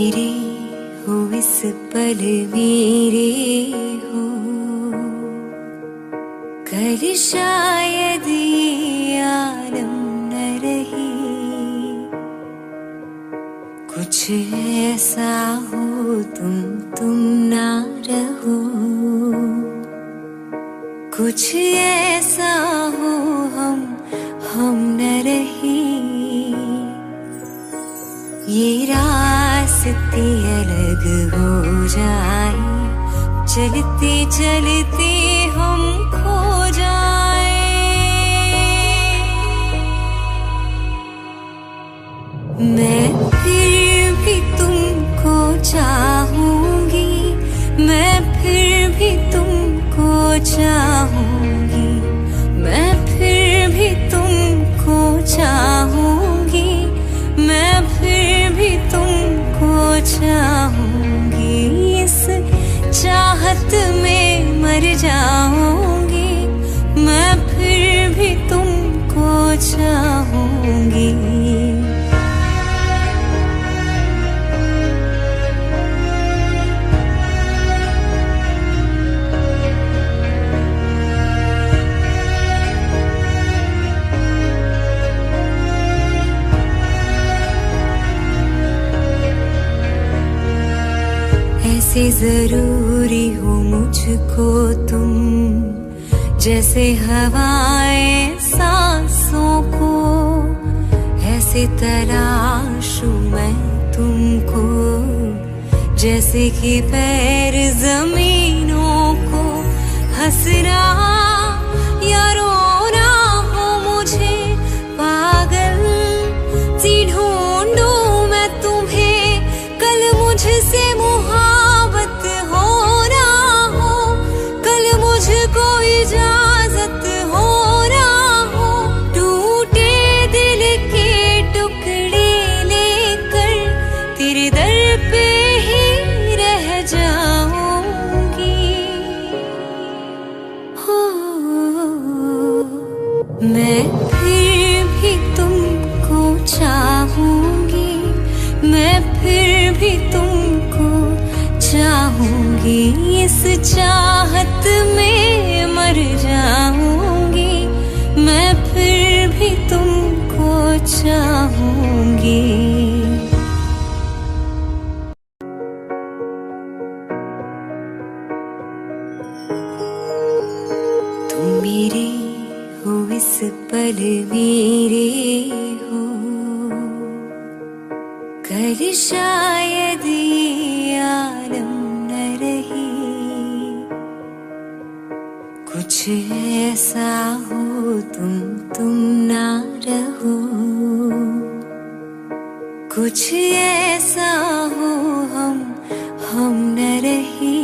मेरे हो इस पल मेरे हो, कल शायद ये आलम न रही। कुछ ऐसा हो तुम ना रहो, कुछ ऐसा हो हम न रही। ये रास्ते अलग हो जाए, चलते चलते हम खो जाए। मैं फिर भी तुमको चाहूंगी, मैं फिर भी तुमको चाहूंगी, मैं फिर भी तुमको चाहूंगी, मैं फिर भी तुमको चाहूंगी। इस चाहत में मर जाऊंगी, मैं फिर भी तुमको चाहूंगी। ऐसे जरूरी हो मुझको तुम, जैसे हवाएं सांसों को। ऐसे तलाशूं मैं तुमको, जैसे कि पैर जमीनों को। हंसना या रोना हो मुझे, पागल सी ढूंढूं मैं तुम्हें। कल मुझसे मुहाबत हो ना हो, कल मुझको इजाजत हो ना हो। टूटे दिल के टुकड़े लेकर तेरे दर पे ही रह जाऊंगी। हो मैं फिर भी तुमको चाहूंगी, मैं फिर भी तुमको चाहूंगी। इस चाहत में मर जाऊंगी, मैं फिर भी तुमको चाहूंगी। तुम मेरे हो इस पल मेरे हो, कल शायद ये आलम न रही। कुछ ऐसा हो तुम ना रहो, कुछ ऐसा हो हम न रही।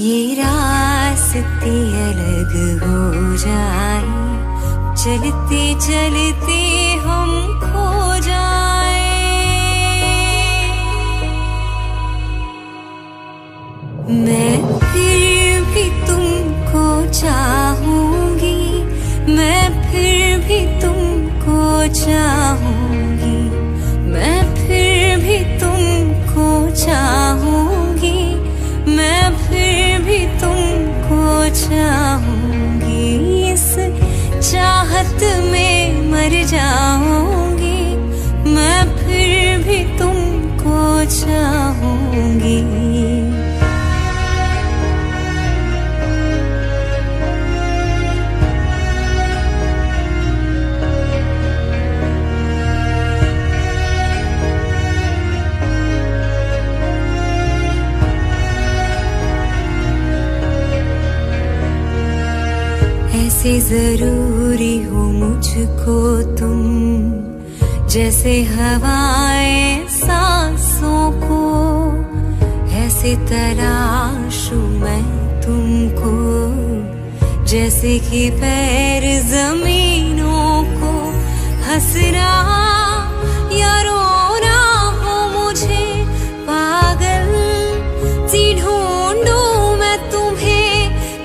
ये रास्ते अलग हो जाए, चलते चलते हम खो जाए। मैं फिर भी तुमको चाहूंगी, मैं फिर भी तुमको चाहूंगी, मैं फिर भी तुमको चाहूंगी, मैं फिर भी तुमको चाहूंगी। इस चाहत में मर जाऊंगी, मैं फिर भी तुमको चाहूंगी। ऐसे जरूरी हो मुझको तुम, जैसे हवाएं सांसों को। ऐसे तलाशूं मैं तुमको, जैसे कि पैर जमीनों को। हंसना या रोना हो मुझे, पागल सी ढूंढूं मैं तुम्हें।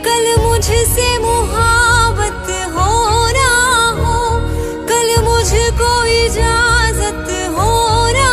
कल मुझसे मुहाबत हो ना हो, कल मुझको इजाजत हो ना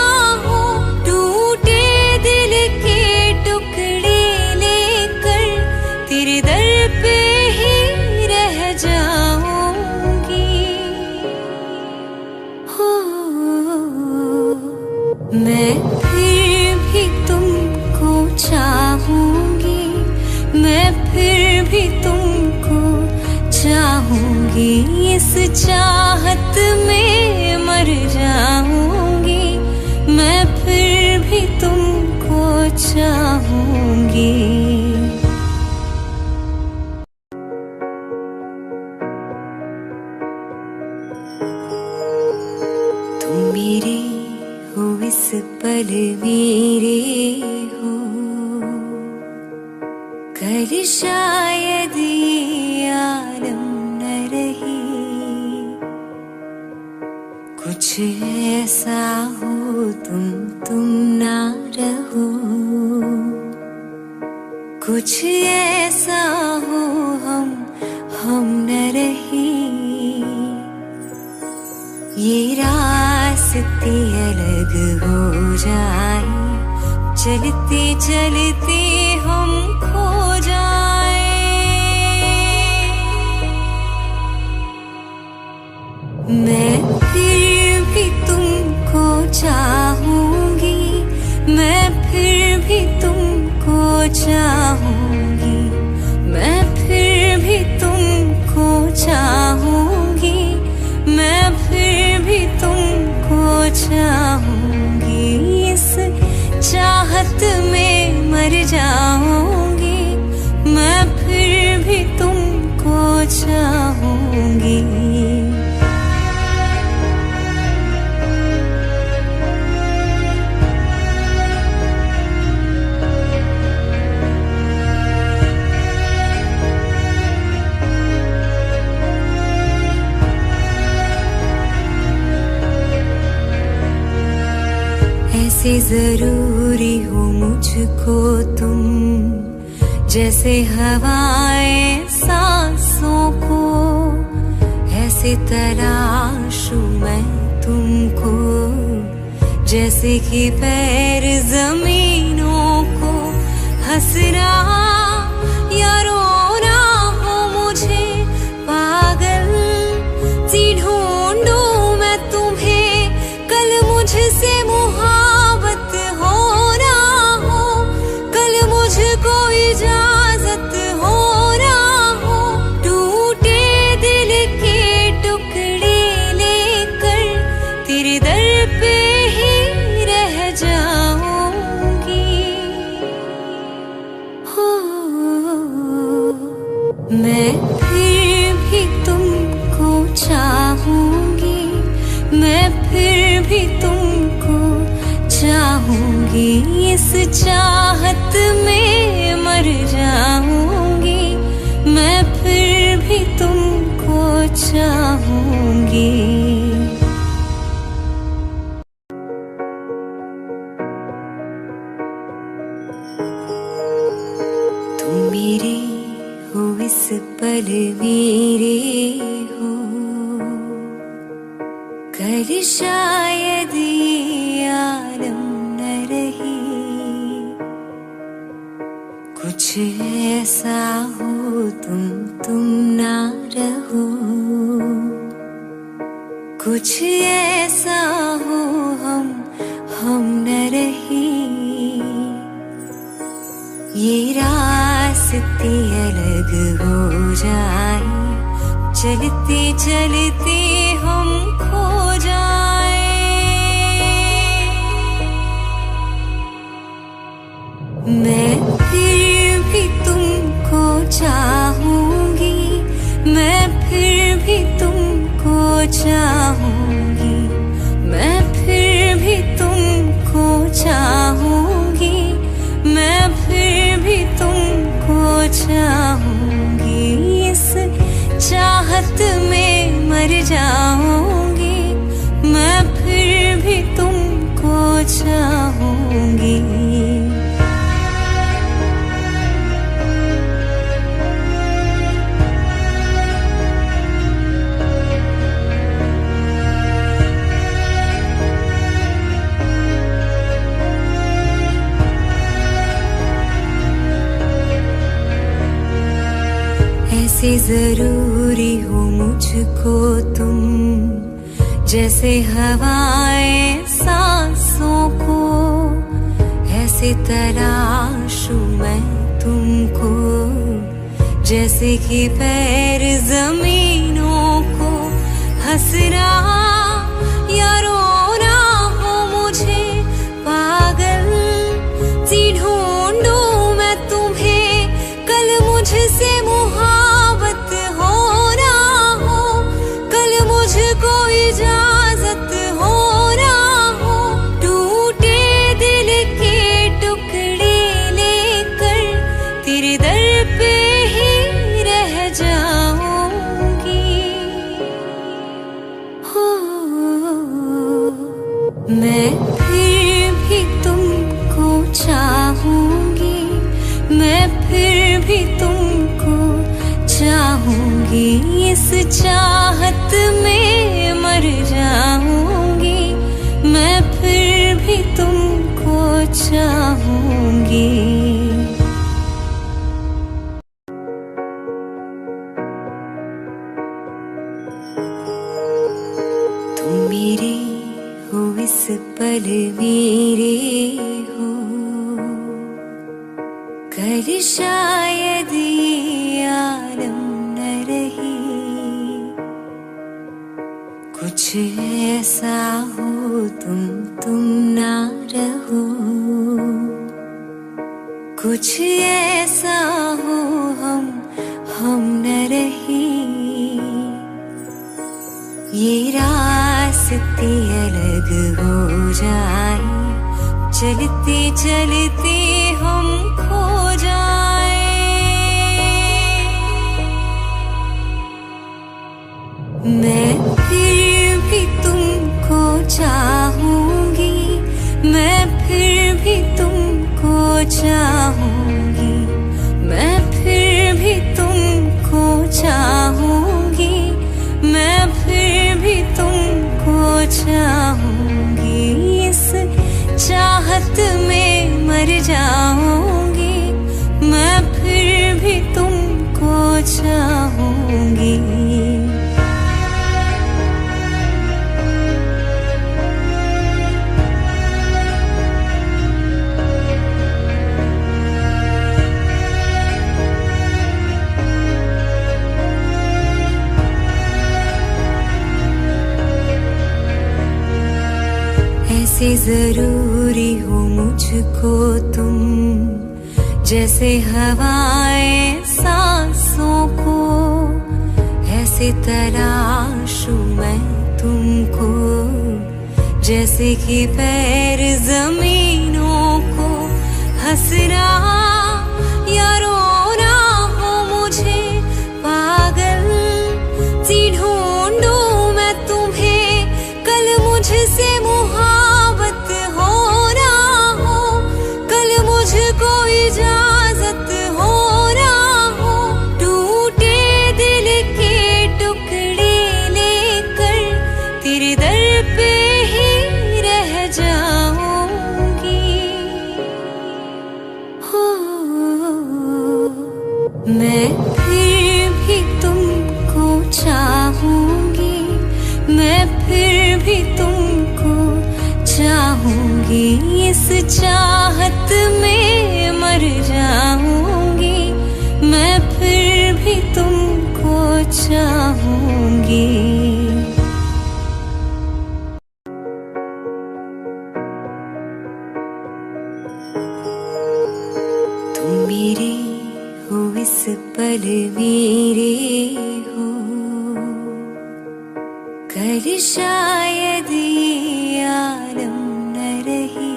इस चाहत में मर जाऊंगी, मैं फिर भी तुमको चाहूंगी। तुम मेरे हो इस पल मेरे हो, कल शायद ये आलम न रही। कुछ ऐसा हो तुम ना रहो, कुछ ऐसा हो हम न रही। ये रास्ते अलग हो जाए, चलते चलते हम खो जाए। मैं फिर भी तुमको चाहूंगी, मैं फिर भी तुमको चाहूंगी, मैं फिर भी तुमको चाहूंगी, मैं फिर भी तुमको चाहूंगी। इस चाहत में मर जाऊंगी, मैं फिर भी तुमको चाहूंगी। ऐसे जरूरी हो मुझको तुम, जैसे हवाएं सांसों को। ऐसे तलाशूं मैं तुमको, जैसे कि पैर जमीनों को। हंसना या रोना हो मुझे, पागल सी ढूंढूं मैं तुम्हें। कल मुझसे मुहाबत हो ना हो, कल मुझको इजाजत हो ना हो। टूटे दिल के टुकड़े लेकर तेरे दर पे ही रह जाऊंगी। हो मैं फिर भी तुमको चाहूंगी, मैं फिर भी तुमको चाहूंगी। इस चाहत में मर जाऊंगी, मैं फिर भी तुमको चाहूंगी। तुम मेरे हो इस पल मेरे हो, कल शायद ये आलम न रही। कुछ ऐसा हो तुम ना रहो, कुछ ऐसा हो हम न रही। ये रास्ते अलग हो जाए, चलते चलते हम खो जाए। मैं फिर भी तुमको चाहूंगी, मैं फिर भी तुमको चाहूंगी, मैं फिर भी तुमको चाहूंगी, मैं फिर भी तुमको चाहूंगी। इस चाहत में मर जाऊंगी, मैं फिर भी तुमको चाहूंगी। ऐसे जरूरी हो मुझको तुम, जैसे हवाएं सांसों को। ऐसे तलाशूं मैं तुमको, जैसे कि पैर जमीनों हंसना या रोना हो मुझे पागल सी ढूंढूं मैं तुम्हें कल मुझसे मुहाबत हो ना हो कल मुझको इजाजत हो ना हो टूटे दिल के टुकड़े लेकर तेरे दर पे ही रह जाऊंगी हो मैं फिर भी तुमको चाहूंगी मैं फिर भी तुमको चाहूंगी इस चाहत में मर जाऊंगी मैं फिर भी तुमको चाहूंगी तुम मेरे हो इस पल मेरे हो कल शायद ये आलम न रही कुछ ऐसा हो तुम ना रहो कुछ ऐसा हो हम न रही ये रास्ते अलग हो जाए चलते चलते हम खो जाए मैं फिर भी तुमको चाहूंगी मैं फिर भी तुमको चाहूंगी मैं फिर भी तुमको चाहूंगी मैं फिर भी तुमको चाहूंगी इस चाहत में मर जाऊंगी मैं फिर भी तुमको चाहूंगी ऐसे जरूरी हो मुझको तुम जैसे हवाएं सांसों को ऐसे तलाशूं मैं तुमको जैसे कि पैर जमीनों को हंसना या रोना हो मुझे पागल सी ढूंढूं मैं तुम्हें कल मुझसे मुहाबत हो ना हो कल मुझको इजाजत हो ना हो टूटे दिल के टुकड़े लेकर तेरे दर पे ही रह जाऊंगी हो मैं फिर भी तुमको चाहूंगी मैं फिर भी तुमको चाहूंगी इस चाहत में मर जाऊंगी मैं फिर भी तुमको चाहूंगी तुम मेरे हो इस पल मेरे हो कल शायद ये आलम न रही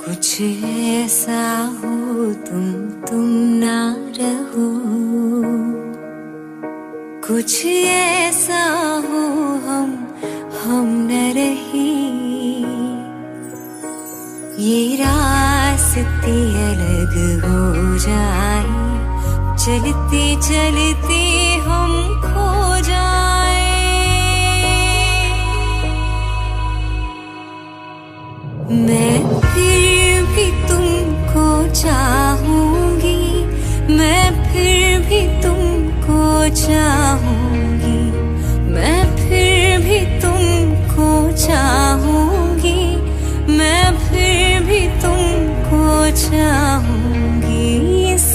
कुछ ऐसा हो तुम ना रहो कुछ ऐसा हो हम न रही ये रास्ते अलग हो जाए चलते चलते हम खो जाए मैं फिर भी तुमको चाहूंगी मैं फिर भी तुमको चाहूंगी मैं फिर भी तुमको चाहूंगी मैं फिर भी तुमको चाहूंगी इस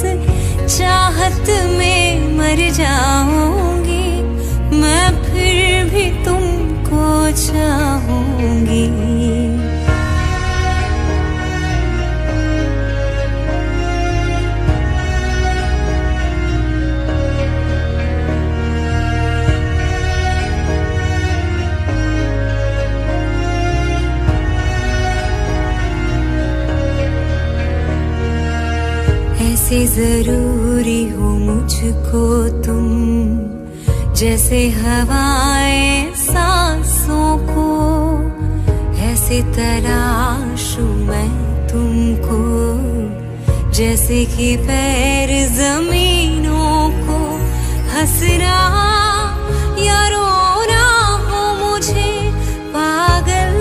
चाहत में मर जाऊंगी जरूरी हो मुझको तुम, जैसे हवाएं सांसों को, ऐसे तलाशूं मैं तुमको, जैसे कि पैर जमीनों को। हंसना या रोना हो मुझे, पागल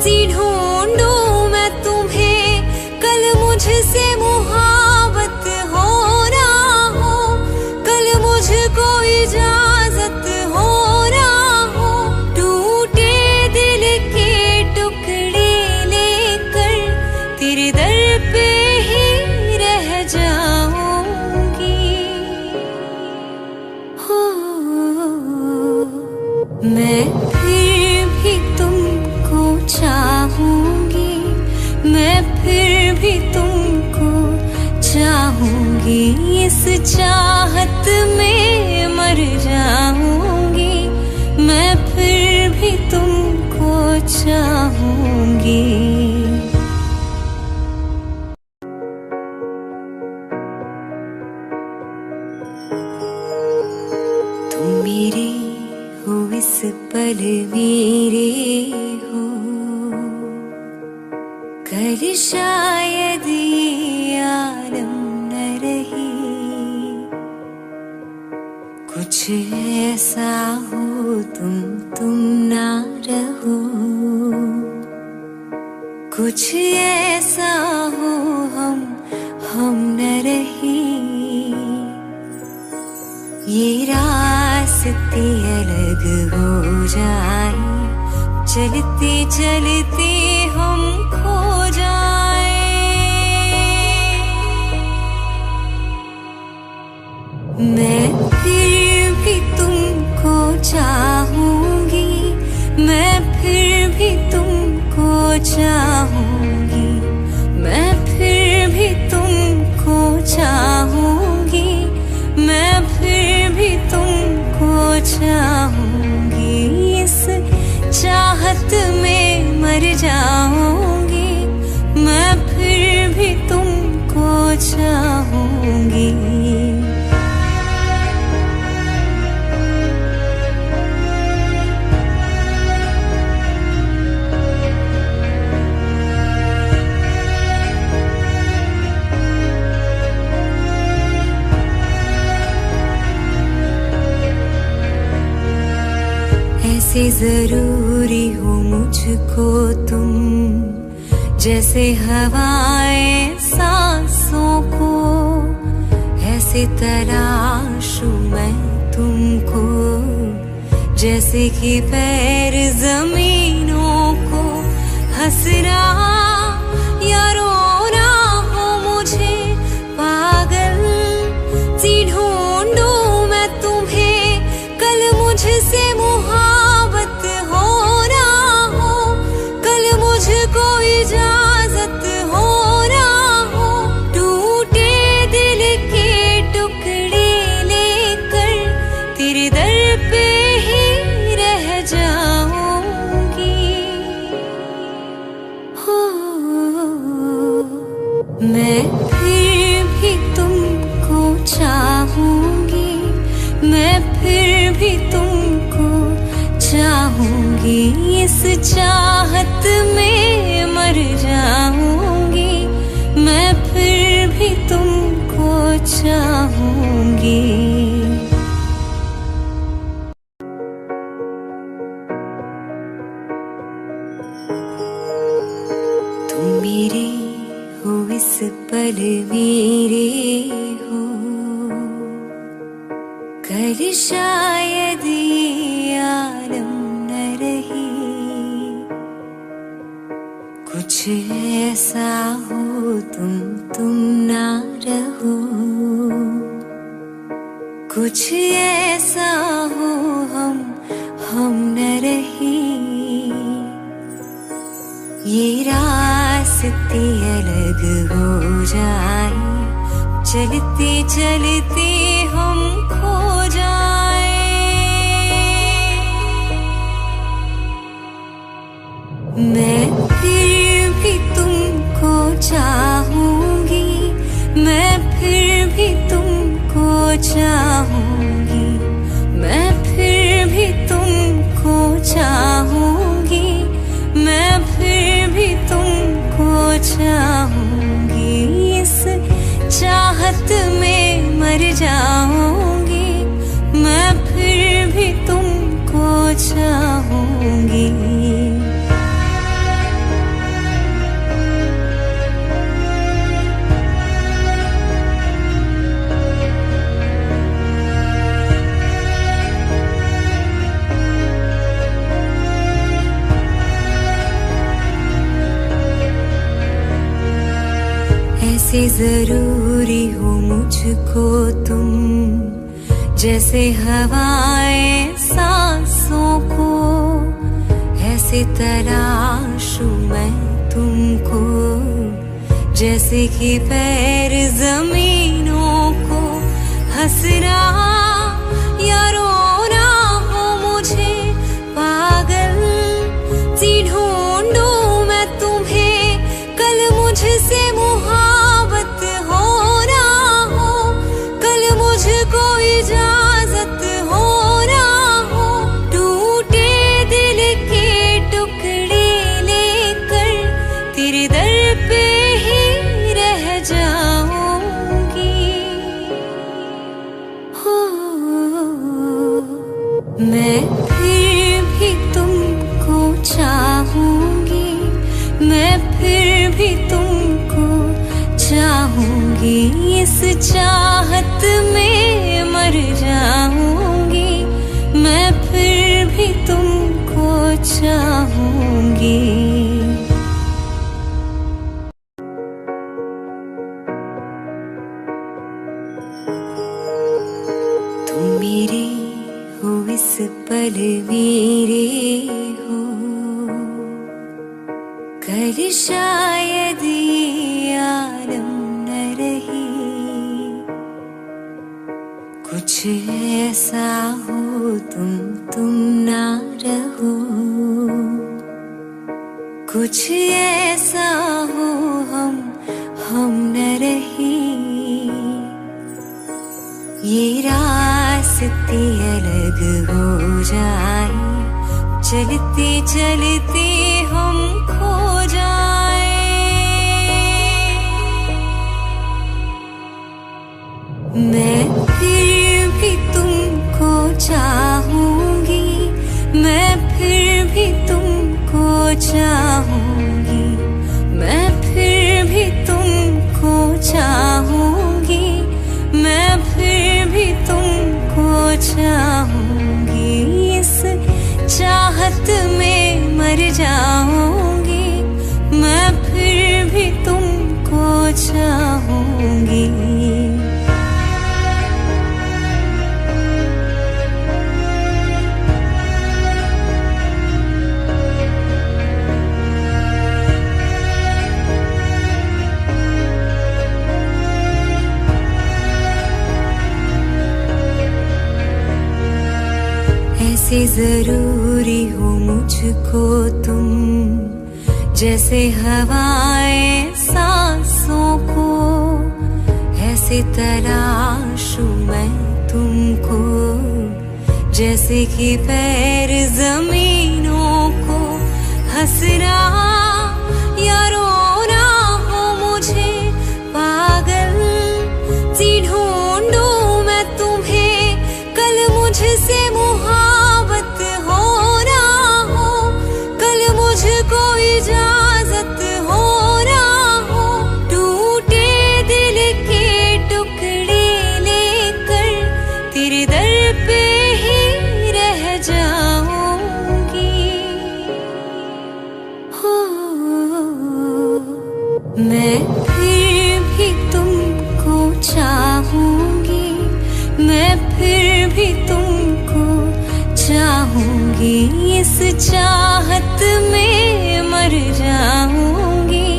सी ढूंढूं मैं तुम्हें, कल मुझसे मुहाबत हो ना हो, कल मुझको इजाजत हो ना हो। टूटे दिल के टुकड़े लेकर तेरे दर पे ही रह जाऊंगी। हो मैं फिर भी तुमको चाहूंगी, मैं फिर भी तुमको चाहूंगी, इस चाहत में मर जाऊंगी, मैं फिर भी तुमको चाहूंगी। तुम मेरे हो इस पल मेरे हो, कल शायद ये आलम न रही। कुछ ऐसा हो तुम ना रहो, कुछ ऐसा हो हम न रही। ये रास्ते अलग हो जाए, चलते चलते हम खो जाए। मैं फिर भी तुमको चाहूंगी, मैं फिर भी तुमको चाहूंगी, मैं फिर भी तुमको चाहूंगी, मैं फिर भी तुमको चाहूंगी, इस चाहत में मर जाऊंगी, मैं फिर भी तुमको चाहूंगी। ऐसे जरूरी हो मुझको तुम, जैसे हवाएं सांसों को, ऐसे तलाशूं मैं तुमको, जैसे कि पैर जमीनों को। हंसना या रोना हो मुझे, पागल सी ढूंढूं मैं तुम्हें, कल मुझसे मुहाबत हो ना हो, कल मुझको इजाजत हो ना हो। टूटे दिल के टुकड़े लेकर तेरे दर पे ही रह जाऊंगी। हो मैं फिर भी तुमको चाहूंगी, मैं फिर भी तुमको चाहूंगी, इस चाहत में मर जाऊंगी, मैं फिर भी तुमको चाहूंगी। तुम मेरे हो इस पल मेरे हो, कल शायद ये आलम न रही। कुछ ऐसा हो तुम ना रहो, कुछ ऐसा हो हम न रही। ये रास्ते अलग हो जाए, चलते चलते हम खो जाए। मैं फिर भी तुमको चाहूंगी, मैं फिर में मर जाऊंगी, मैं फिर भी तुमको चाहूंगी। ऐसे जरूरी हो मुझको तुम, जैसे हवाएं सांसों को, ऐसे तलाशूं मैं तुमको, जैसे कि पैर जमीनों को। हंसना या रोना हो मुझे, पागल सी ढूंढूं मैं तुम्हें, कल मुझसे मुहाबत हो ना हो, कल मुझको इजाजत हो ना हो। टूटे दिल के टुकड़े लेकर तेरे दर पे ही रह जाऊंगी। हो मैं फिर भी तुमको चाहूंगी, मैं फिर भी तुमको चाहूंगी। इस चाहत में मर जाऊंगी, मैं फिर भी तुमको चाहूंगी। तुम मेरे हो इस पल मेरे हो, कल शायद ये आलम न रही। कुछ ऐसा हो तुम ना रहो, कुछ ऐसा हो हम न रही। ये रास्ते अलग हो जाए, चलते चलते हम खो जाए। मैं फिर भी तुमको चाहूंगी, मैं फिर भी तुमको चाहूंगी, मैं फिर भी तुमको चाहूंगी, मैं फिर भी तुमको चाहूंगी। इस चाहत में मर जाऊंगी, मैं फिर भी तुमको चाहूंगी। ऐसे जरूरी हो मुझको तुम, जैसे हवाएं सांसों को, ऐसे तलाशूं मैं तुमको, जैसे कि पैर जमीनों को। हंसना या रोना हो मुझे, पागल सी ढूंढूं मैं तुम्हें, कल मुझसे मुहाबत हो ना हो, कल मुझको इजाजत हो ना हो। टूटे दिल के टुकड़े लेकर तेरे दर पे ही रह जाऊंगी। हो मैं फिर भी तुमको चाहूंगी, मैं फिर भी तुमको चाहूंगी। इस चाहत में मर जाऊंगी,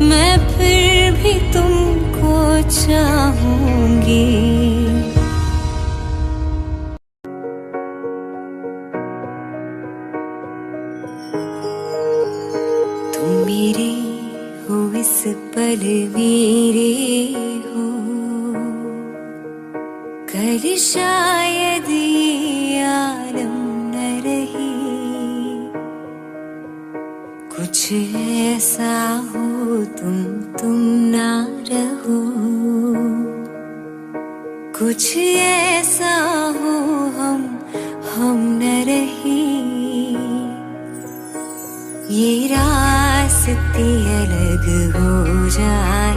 मैं फिर भी तुमको चाहूंगी। तुम मेरे हो इस पल मेरे हो, कल शायद ये आलम न रही। कुछ ऐसा हो तुम ना रहो, कुछ ऐसा हो हम न रहे, ये रास्ते अलग हो जाए,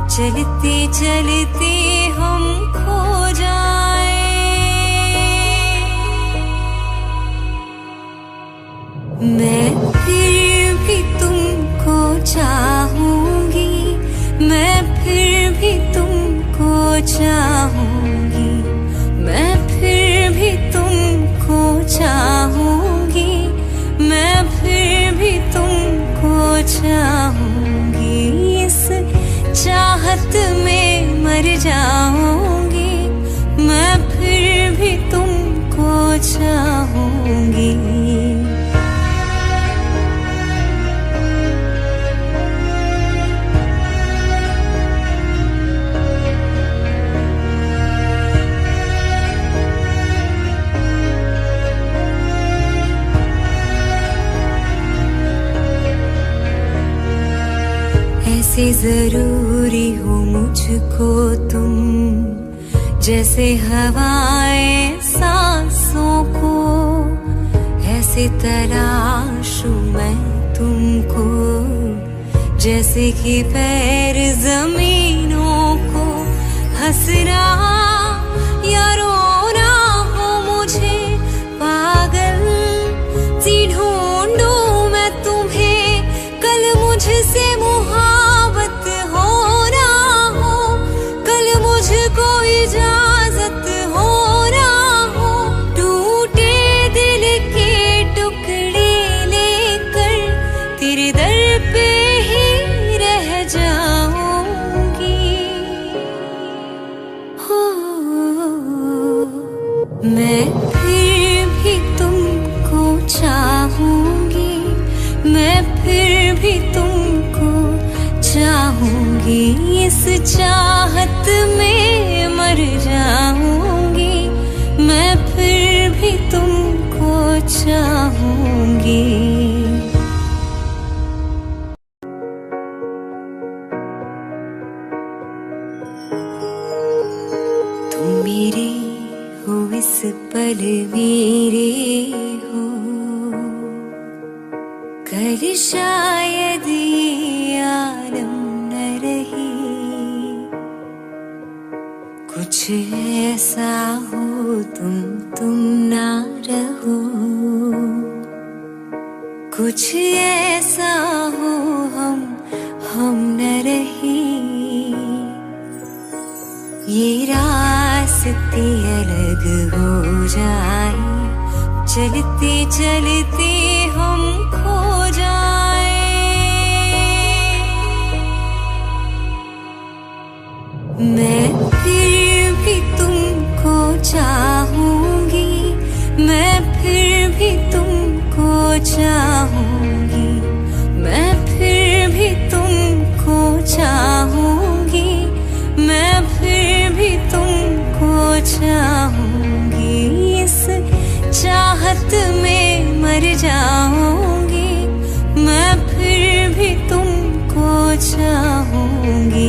चलते चलते हम खो जाए। मैं फिर भी तुमको चाहूंगी, मैं फिर भी तुमको चाहूंगी, मैं फिर भी तुमको चाहूंगी, मैं फिर भी तुमको चाहूंगी। इस चाहत में मर जाऊंगी, मैं फिर भी तुमको चाहूंगी। ऐसे जरूरी हो मुझको तुम, जैसे हवाएं सांसों को, ऐसे तलाशूं मैं तुमको, जैसे कि पैर जमीनों को। हंसना या रोना हो मुझे, पागल सी ढूंढूं मैं तुम्हें, कल मुझसे मुहाबत हो ना हो, कल मुझको इजाजत हो ना हो। टूटे दिल के टुकड़े लेकर तेरे दर पे ही रह जाऊंगी। हो मैं फिर भी तुमको चाहूंगी, मैं फिर भी तुमको चाहूंगी। इस चाहत में मर जाऊंगी, मैं फिर भी तुमको चाहूंगी। तुम मेरे हो इस पल मेरे हो, कल शायद ये आलम न रहे। कुछ ऐसा हो तुम ना रहो, कुछ ऐसा हो हम न रहे। ये रास्ते अलग हो जाए, चलते चलते हम खो जाए। मैं फिर भी तुमको चाहूंगी, मैं फिर भी तुमको चाहूंगी, मैं फिर भी तुमको चाहूंगी, मैं फिर भी तुमको चाहूंगी। इस चाहत में मर जाऊंगी, मैं फिर भी तुमको चाहूंगी।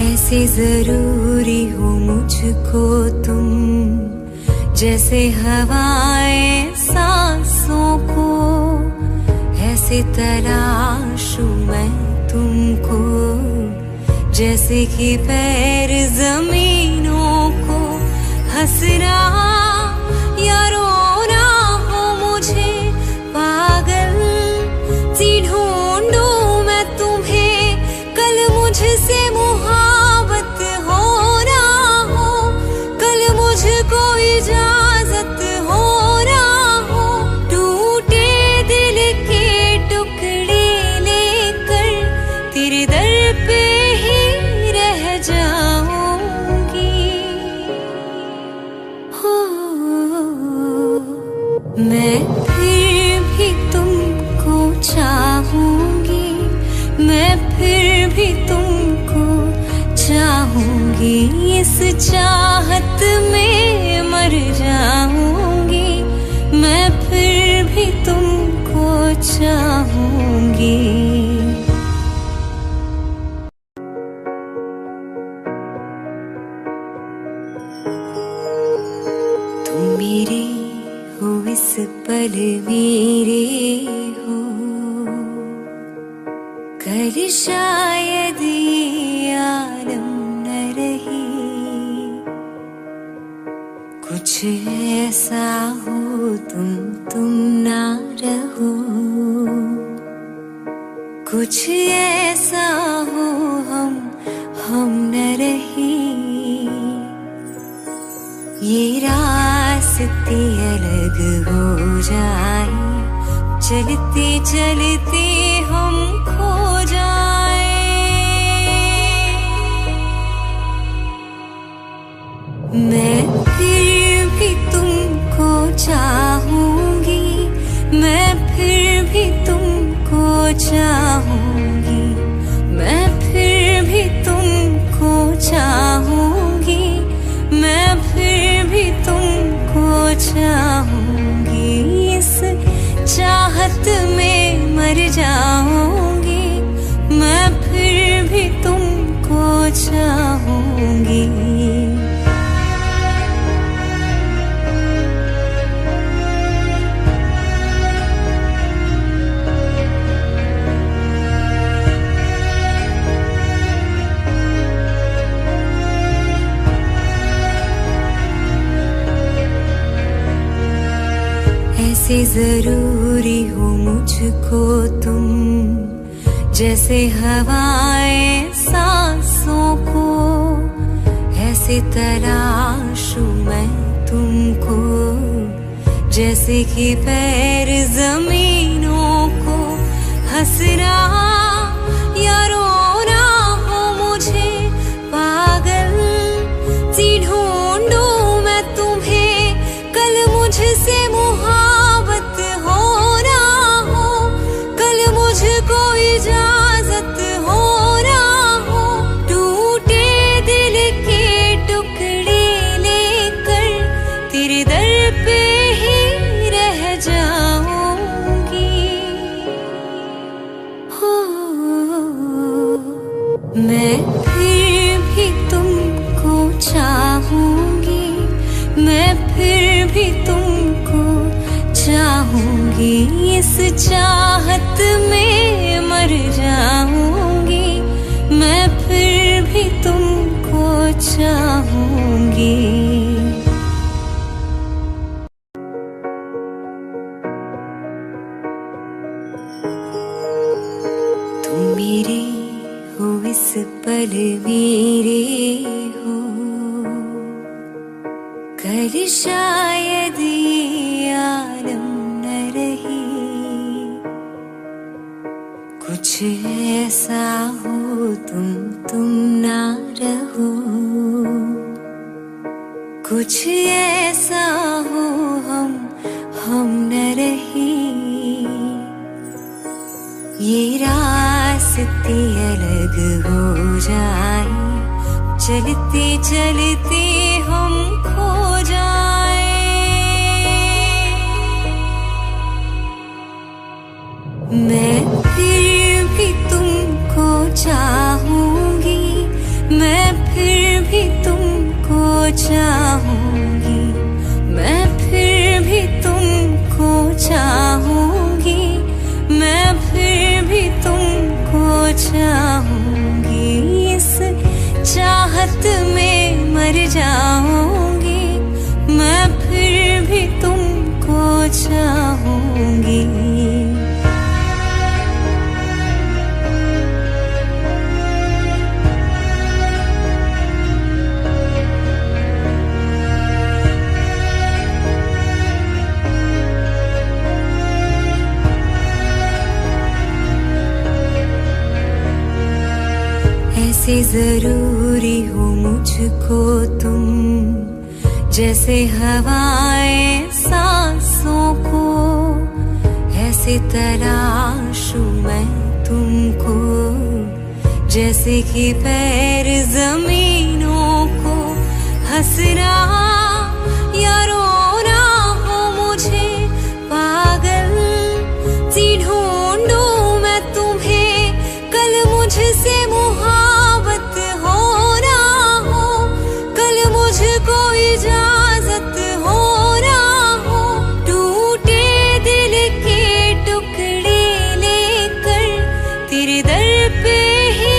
ऐसे जरूरी हो मुझको तुम, जैसे हवाएं सांसों को, ऐसे तलाशूं मैं तुमको, जैसे कि पैर जमीनों को। हंसना या रोना हो मुझे, पागल सी ढूंढूं मैं तुम्हें, कल मुझसे मुहाबत हो ना हो, कल मुझको इजाजत हो ना हो। टूटे दिल के टुकड़े लेकर तेरे दर पे ही रह जाऊंगी। हो मैं फिर भी तुमको चाहूंगी, मैं फिर जाऊंगी, इस चाहत में मर जाऊंगी, मैं फिर भी तुमको चाहूंगी। तुम मेरे हो इस पल मेरे हो, कल शायद ये आलम न रही। कुछ ऐसा हो तुम ना रहो, कुछ ऐसा हो हम न रही। ये रास्ते अलग हो जाए, चलते चलते हम खो जाए। मैं फिर भी तुमको चाहूंगी, मैं फिर भी तुमको चाहूंगी, मैं फिर भी तुमको चाहूंगी, मैं फिर भी तुमको चाहूंगी। इस चाहत में मर जाऊंगी, मैं फिर भी तुमको चाहूंगी। ऐसे जरूरी हो मुझको तुम, जैसे हवाएं सांसों को। ऐसे तलाशूं मैं तुमको, जैसे कि पैर जमीनों को। हंसना या रोना हो मुझे, पागल सी ढूंढूं मैं तुम्हें। कल मुझसे मुहाबत हो ना हो, कल मुझको इजाजत हो ना हो। टूटे दिल के टुकड़े लेकर तेरे दर पे ही रह जाऊंगी। हो मैं फिर भी तुमको चाहूंगी, मैं फिर भी तुमको चाहूंगी। इस चाहत में मर जाऊंगी, मैं फिर भी तुमको चाहूंगी। तुम मेरे हो इस पल मेरे हो, कल शायद ये आलम न रही। कुछ ऐसा हो तुम ना रहो, कुछ ऐसा हो हम न रही। ये रास्ते अलग हो जाए, चलते चलते हम खो जाए। मैं फिर भी तुमको चाहूंगी, मैं फिर भी तुमको चाहूंगी, मैं फिर भी तुमको चाहूंगी, मैं फिर भी तुमको चाहूंगी। इस चाहत में मर जाऊंगी, मैं फिर भी तुमको चाहूंगी। ऐसे जरूरी हो मुझको तुम, जैसे हवाएं सांसों को। ऐसे तलाशूं मैं तुमको, जैसे कि पैर जमीनों हंसना या रोना हो मुझे पागल सी ढूंढूं मैं तुम्हें कल मुझसे मुहाबत हो ना हो कल मुझको इजाजत हो ना हो टूटे दिल के टुकड़े लेकर तेरे दर पे ही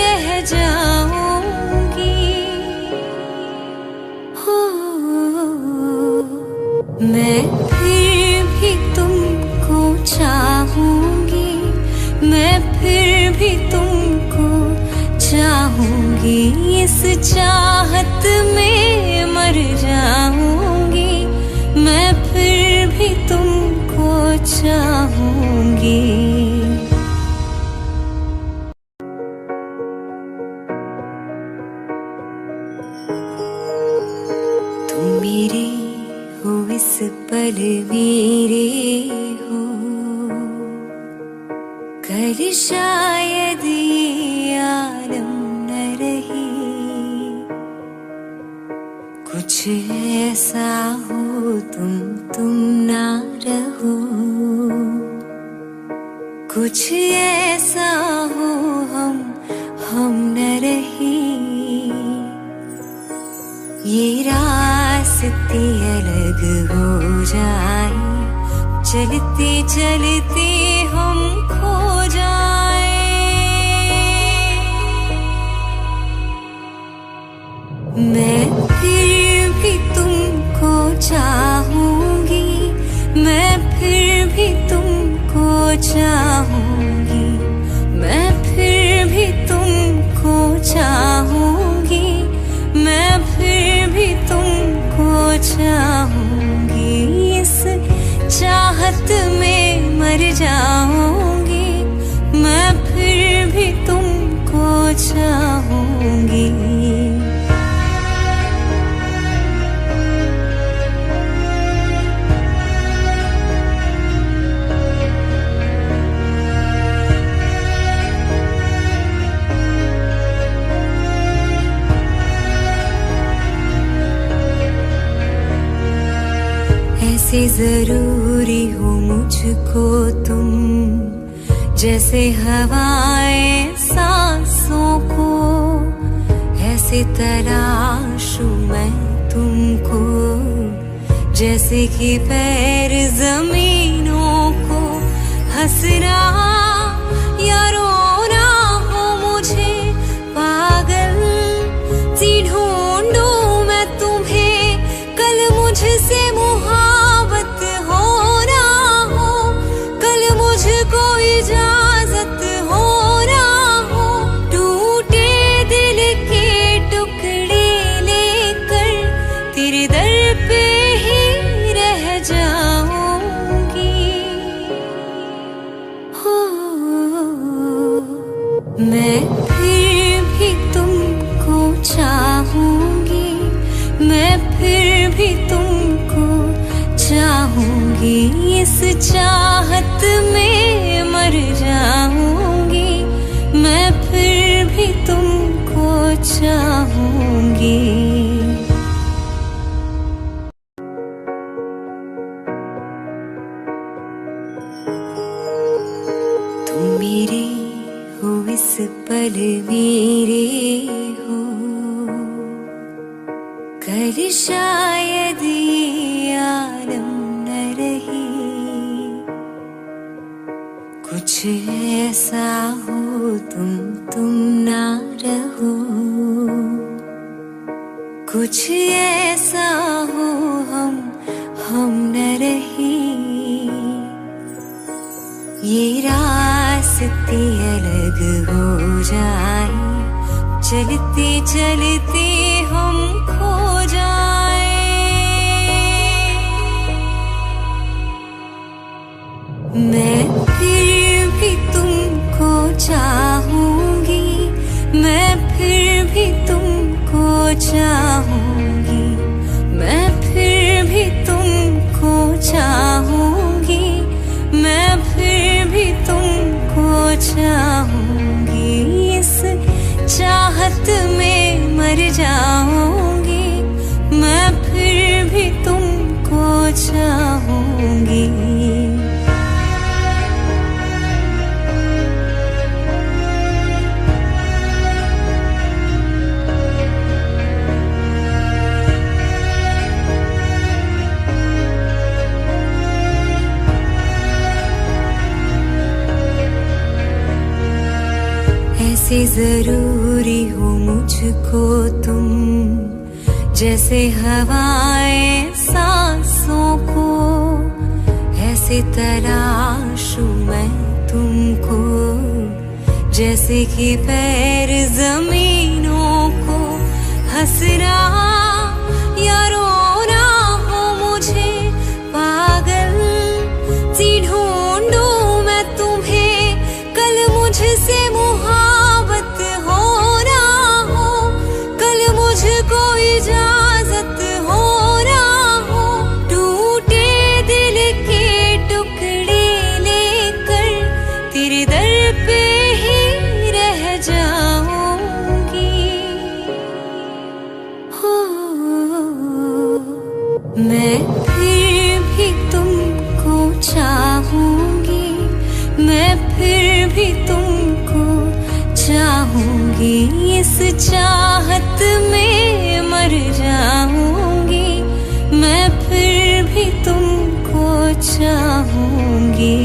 रह जाऊंगी हो मैं फिर भी तुमको चाहूंगी मैं फिर भी तुमको चाहूंगी इस चाहत में मर जाऊंगी मैं फिर भी तुमको चाहूंगी तुम मेरे हो इस पल मेरे हो कल शायद ये आलम न रही कुछ ऐसा हो तुम ना रहो कुछ ऐसा हो हम न रही ये रास्ते अलग हो जाए चलते चलते हम खो जाए मैं फिर भी तुमको चाहूंगी मैं फिर भी तुमको चाहूंगी मैं फिर भी तुमको चाहूंगी मैं फिर भी तुमको चाहूंगी इस चाहत में मर जाऊंगी मैं फिर भी तुमको चाहूंगी ऐसे जरूरी हो मुझको तुम जैसे हवाएं सांसों को ऐसे तलाशूं मैं तुमको जैसे कि पैर जमीनों को हंसना या रोना हो मुझे पागल सी ढूंढूं मैं तुम्हें कल मुझसे मुहाबत हो ना हो कल मुझको इजाजत हो ना हो टूटे दिल के टुकड़े लेकर तेरे दर पे ही रह जाऊंगी हो मैं फिर भी तुमको चाहूंगी मैं फिर भी तुमको चाहूंगी इस चाहत में मर जाऊंगी मैं फिर भी तुमको चाहूंगी तुम मेरे हो इस पल मेरे हो कल शायद ये आलम न रही कुछ ऐसा हो तुम ना रहो कुछ ऐसा हो हम न रही ये रास्ते अलग हो जाए चलते चलते हम खो जाए मैं फिर भी तुमको चाहूंगी मैं फिर भी तुमको चाहूंगी मैं फिर भी तुमको चाहूंगी मैं फिर भी तुमको चाहूंगी इस चाहत में मर जाऊंगी जरूरी हो मुझको तुम, जैसे हवाएं सांसों को, ऐसे तलाशूं मैं तुमको, जैसे कि पैर जमीनों को। हंसना या रोना हो मुझे, पागल सी ढूंढूं मैं तुम्हें, कल मुझसे मुहाबत हो ना हो, कल मुझको इजाजत हो ना हो, टूटे दिल के टुकड़े लेकर तेरे दर पे ही रह जाऊंगी। हो मैं फिर भी तुमको चाहूंगी, मैं फिर भी तुमको चाहूंगी, इस चाहत में मर जाऊंगी, मैं फिर भी तुमको चाहूंगी।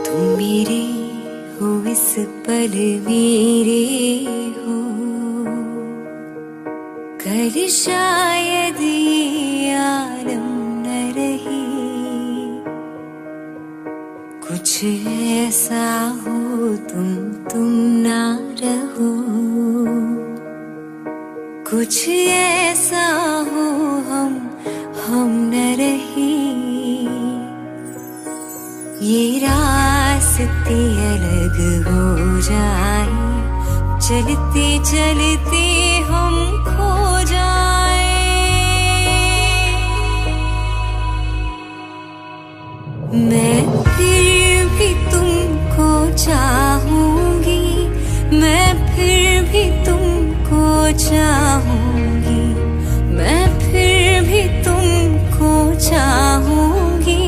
तुम मेरे हो इस पल मेरे हो, कल शायद ये आलम न रही, कुछ ऐसा हो तुम ना रहो, कुछ ऐसा हो हम न रही, ये रास्ते अलग हो जाए, चलते चलते हम खो जाए। मैं फिर भी तुमको चाहूंगी, मैं फिर भी तुमको चाहूंगी, मैं फिर भी तुमको चाहूंगी,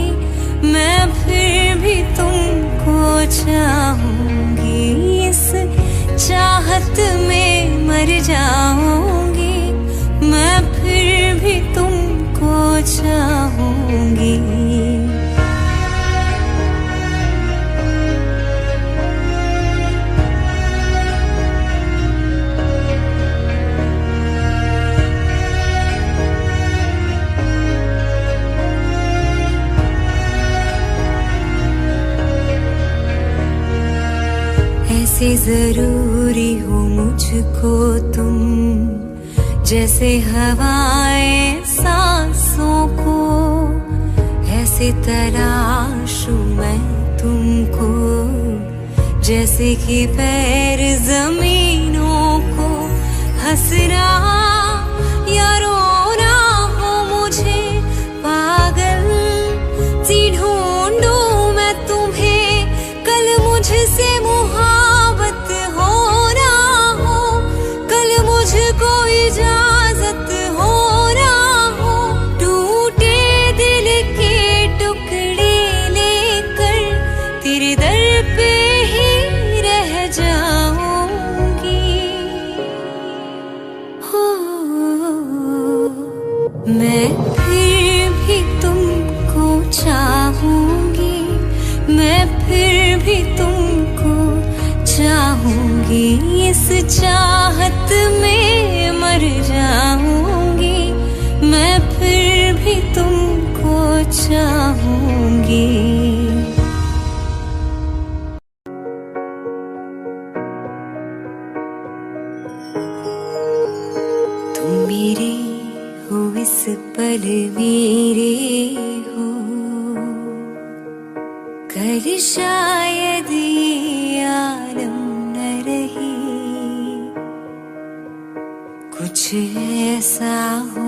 मैं फिर भी तुमको चाहूंगी, इस चाहत में मर जाऊंगी, मैं फिर भी तुमको चाहूंगी। ऐसे जरूरी हो मुझको तुम, जैसे हवाएं सांसों को, ऐसे तलाशूं मैं तुमको, जैसे कि पैर जमीनों को। हंसना या रोना हो मुझे, पागल सी ढूंढूं मैं तुम्हें, कल मुझसे मुहाबत हो ना हो, कल मुझको इजाजत हो ना हो, टूटे दिल के टुकड़े लेकर तेरे दर पे ही रह जाऊंगी। हो मैं फिर भी तुमको चाहूंगी, मैं फिर भी तुमको चाहूंगी, इस चाहत में मर जाऊंगी, मैं फिर भी तुमको चाहूंगी। तुम मेरे हो इस पल मेरे हो, कल शायद ये आलम न रही, कुछ ऐसा हो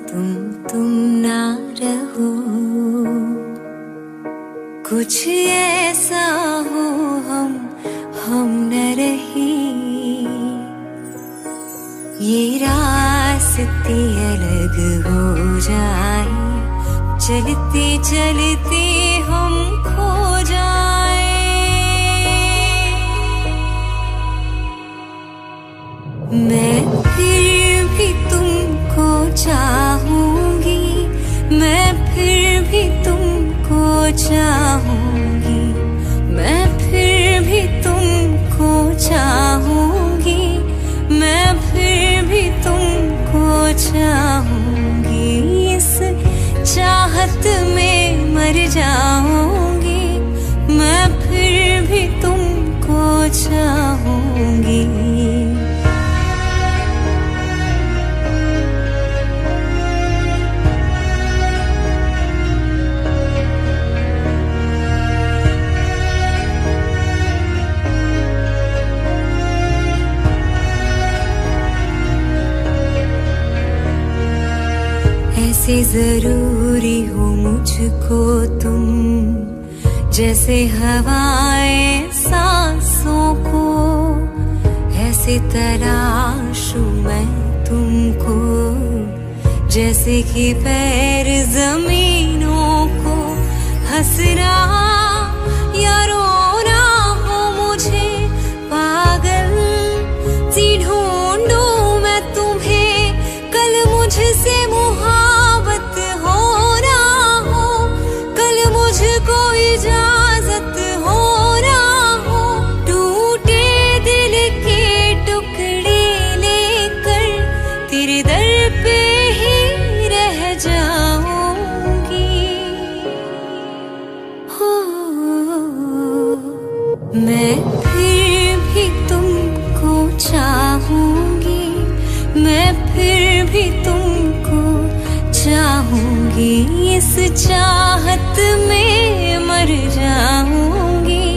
तुम ना रहो, कुछ ऐसा हो हम न रही, ये रास्ते अलग हो जाए, चलते चलते हम खो जाए। मैं फिर भी तुमको चाहूंगी, मैं फिर चाहूंगी, मैं फिर भी तुमको चाहूंगी, मैं फिर भी तुमको चाहूंगी। इस चाहत में मर जाऊंगी, मैं फिर भी तुमको चाहूंगी। ऐसे जरूरी हो मुझको तुम, जैसे हवाएं सांसों को, ऐसे तलाशूं मैं तुमको, जैसे कि पैर जमीनों को। हंसना या रोना हो मुझे, पागल सी ढूंढूं मैं तुम्हें, कल मुझसे मुहाबत हो ना हो, कल मुझको इजाजत हो ना हो। टूटे दिल के टुकड़े लेकर तेरे दर पे ही रह जाऊंगी। हो मैं फिर भी तुमको चाहूंगी, मैं फिर भी तुमको चाहूंगी। इस चाहत में मर जाऊंगी,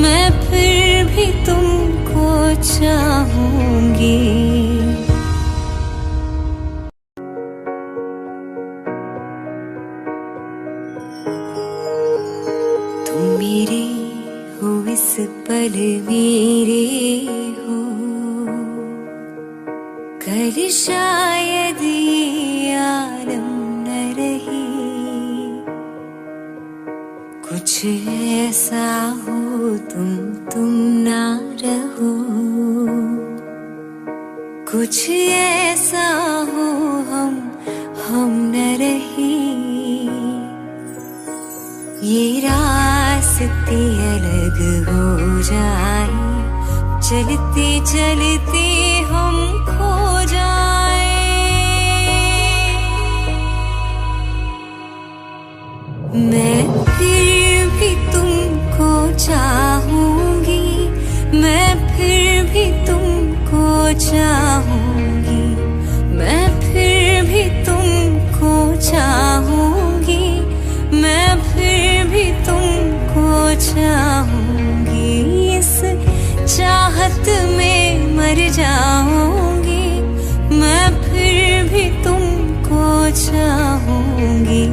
मैं फिर भी तुमको चाहूंगी। तुम मेरे हो इस पल मेरे हो, कल शायद ये आलम न रही। कुछ ऐसा हो तुम ना रहो, कुछ ऐसा हो हम न रही। ये रास्ते अलग हो जाए, चलते चलते हम खो जाए। मैं फिर भी तुमको चाहूंगी, मैं फिर भी तुमको चाहूंगी, मैं फिर भी तुमको चाहूंगी, मैं फिर भी तुमको चाहूंगी। इस चाहत में मर जाऊंगी, मैं फिर भी तुमको चाहूंगी।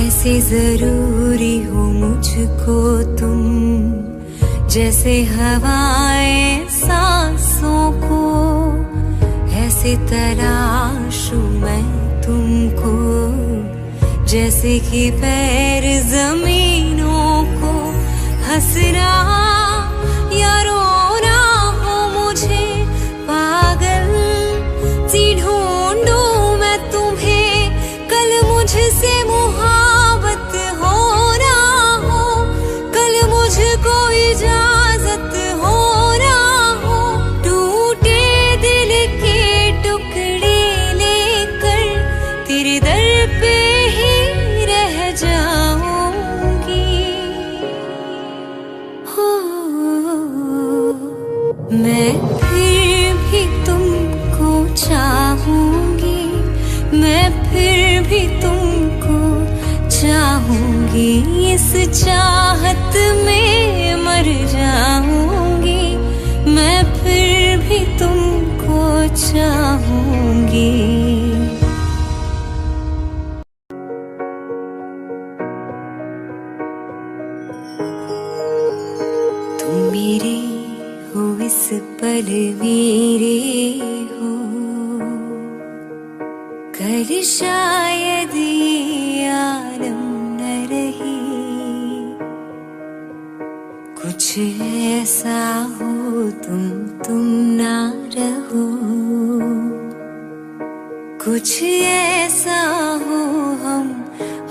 ऐसे जरूरी हो मुझको तुम, जैसे हवाएं सांसों को, ऐसे तलाशूं मैं तुमको, जैसे कि पैर जमीनों को। हंसना या रोना हो मुझे, पागल सी ढूंढूं मैं तुम्हें, कल मुझसे मुहाबत हो ना हो, कल मुझको इजाजत हो ना हो। टूटे दिल के टुकड़े लेकर तेरे दर पे ही रह जाऊंगी। हो मैं फिर भी तुमको चाहूंगी, मैं फिर भी तुमको चाहूंगी। इस चाहत में मर जाऊंगी, मैं फिर भी तुमको चाहूंगी। तुम मेरे हो इस पल मेरे हो, कल शायद ये आलम न रही, कुछ ऐसा हो तुम ना रहो, कुछ ऐसा हो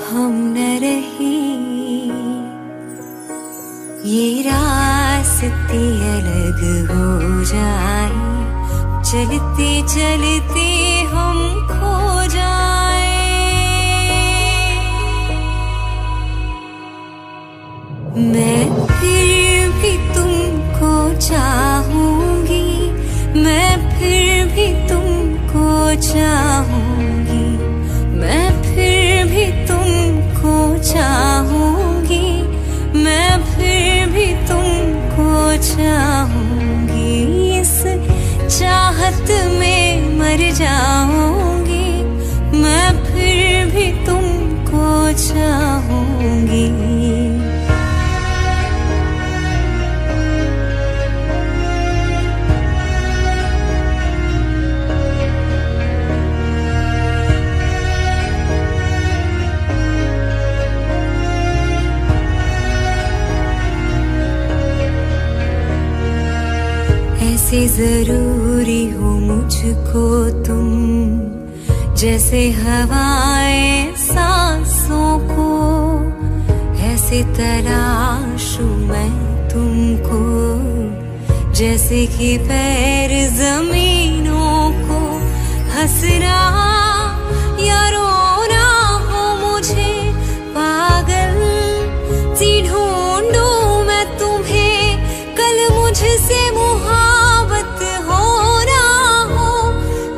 हम न रही। ये रास्ते अलग हो जाए, चलते चलते हम खो जाए। मैं फिर भी तुमको चाहूंगी, मैं फिर भी तुमको चाहूंगी, मैं फिर भी तुमको चाहूंगी, मैं फिर भी तुमको चाहूंगी। इस चाहत में मर जाऊंगी, मैं फिर भी तुमको चाहूंगी। ऐसे जरूरी हो मुझको तुम, जैसे हवाएं सांसों को, ऐसे तलाशूं मैं तुमको, जैसे कि पैर जमीनों को। हंसना या रोना हो मुझे, पागल सी ढूंढूं मैं तुम्हें, कल मुझसे मुहाबत हो ना हो,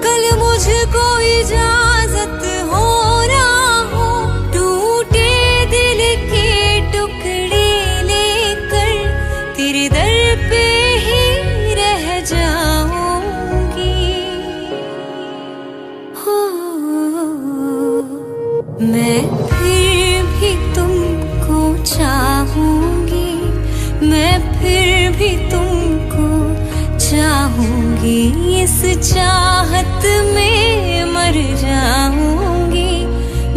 कल मुझको इजाजत हो ना हो। टूटे दिल के टुकड़े लेकर तेरे दर पे ही रह जाऊंगी। हो मैं फिर भी तुमको चाहूंगी, मैं फिर भी तुमको चाहूंगी। इस चाहत में मर जाऊंगी,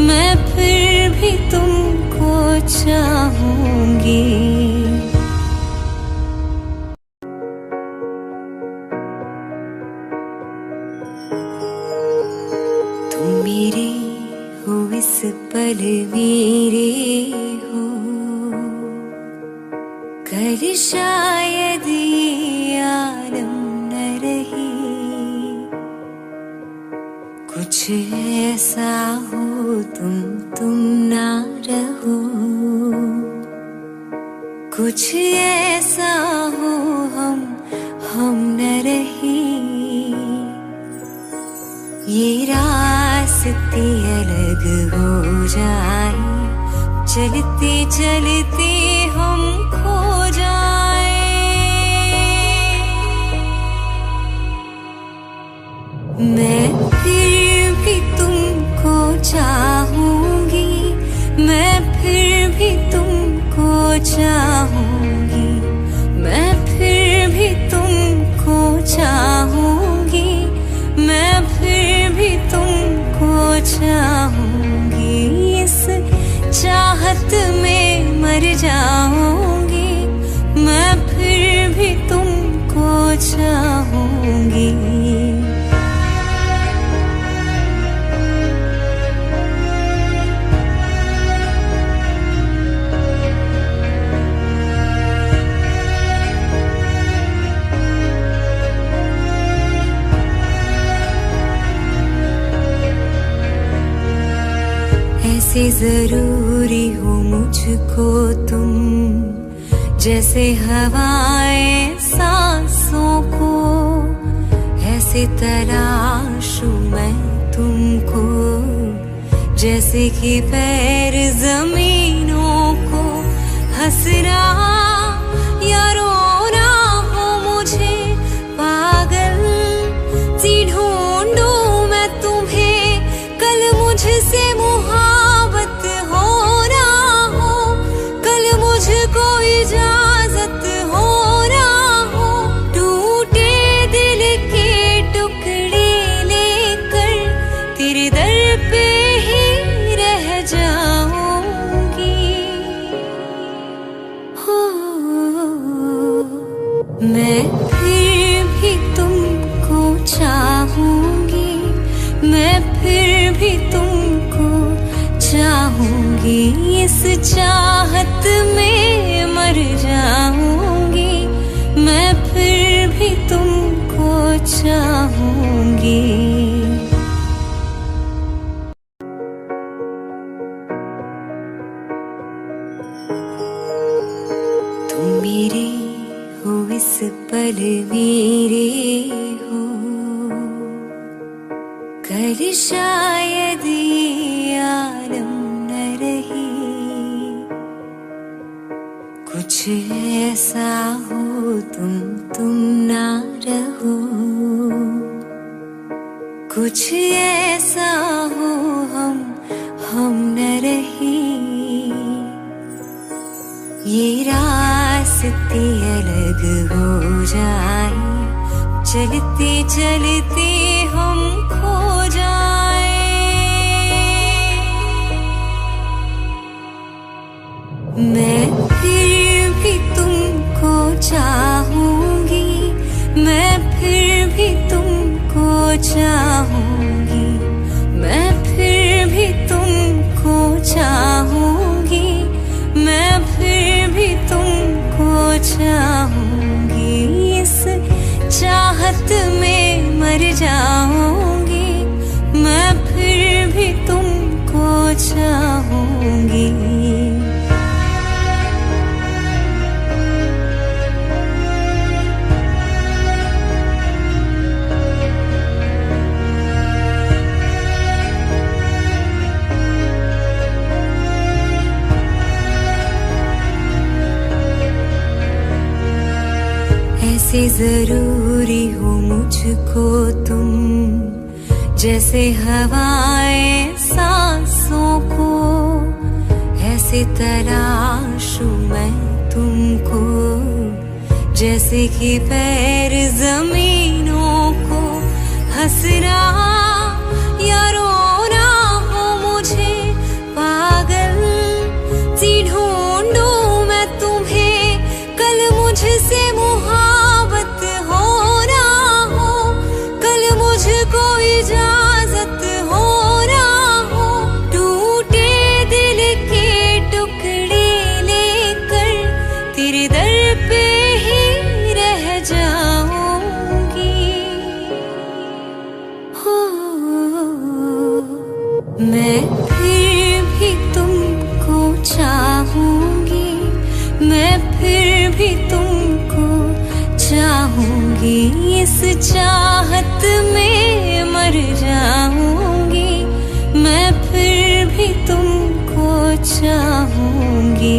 मैं फिर भी तुमको चाहूंगी। तुम मेरे हो इस पल मेरे हो, कल शायद ये आलम न रही। कुछ ऐसा हो तुम ना रहो, कुछ ऐसा हो हम न रही। ये रास्ते अलग हो जाए, चलते चलते हम खो जाए। मैं फिर भी तुमको चाहूंगी, मैं फिर भी तुमको चाहूंगी, मैं फिर भी तुमको चाहूंगी, मैं फिर भी तुमको चाहूंगी। इस चाहत में मर जाऊंगी, मैं फिर भी तुमको चाहूंगी। ऐसे जरूरी हो मुझको तुम, जैसे हवाएं सांसों को, ऐसे तलाशूं मैं तुमको, जैसे कि पैर जमीनों को। हंसना या रोना हो मुझे, पागल सी ढूंढूं मैं तुम्हें, कल मुझसे मुहाबत हो ना हो, कल मुझको इजाजत हो ना हो। टूटे दिल के टुकड़े लेकर तेरे तेरे दर पे ही रह जाऊंगी। हो मैं फिर भी तुमको चाहूंगी, मैं फिर भी तुमको चाहूंगी। इस चाहत में मर जाऊंगी, मैं फिर भी तुमको चाहूंगी। तुम मेरे हो इस पल मेरे हो, कल शायद ये आलम न रही। कुछ ऐसा हो तुम ना रहो, कुछ ऐसा हो हम न रही। ये रास्ते अलग हो जाए, चलते चलते हम खो जाए। मैं फिर भी तुमको चाहूंगी, मैं फिर भी तुमको चाहूंगी, मैं फिर भी तुमको चाहूंगी, मैं फिर भी तुमको चाहूंगी। इस चाहत में मर जाऊंगी, मैं फिर भी तुमको चाहूंगी। ऐसे जरूरी हो मुझको तुम, जैसे हवाएं सांसों को। ऐसे तलाशूं मैं तुमको, जैसे कि पैर जमीनों को। हंसना या रोना हो मुझे, पागल सी ढूंढूं मैं तुम्हें। कल मुझसे मुहाबत हो ना हो, कल मुझको इजाजत हो ना हो। टूटे दिल के टुकड़े लेकर तेरे दर पे ही रह जाऊंगी। हो मैं फिर भी तुमको चाहूंगी, मैं फिर भी तुमको चाहूंगी। इस चाहत में मर जाऊंगी, मैं फिर भी तुमको चाहूंगी।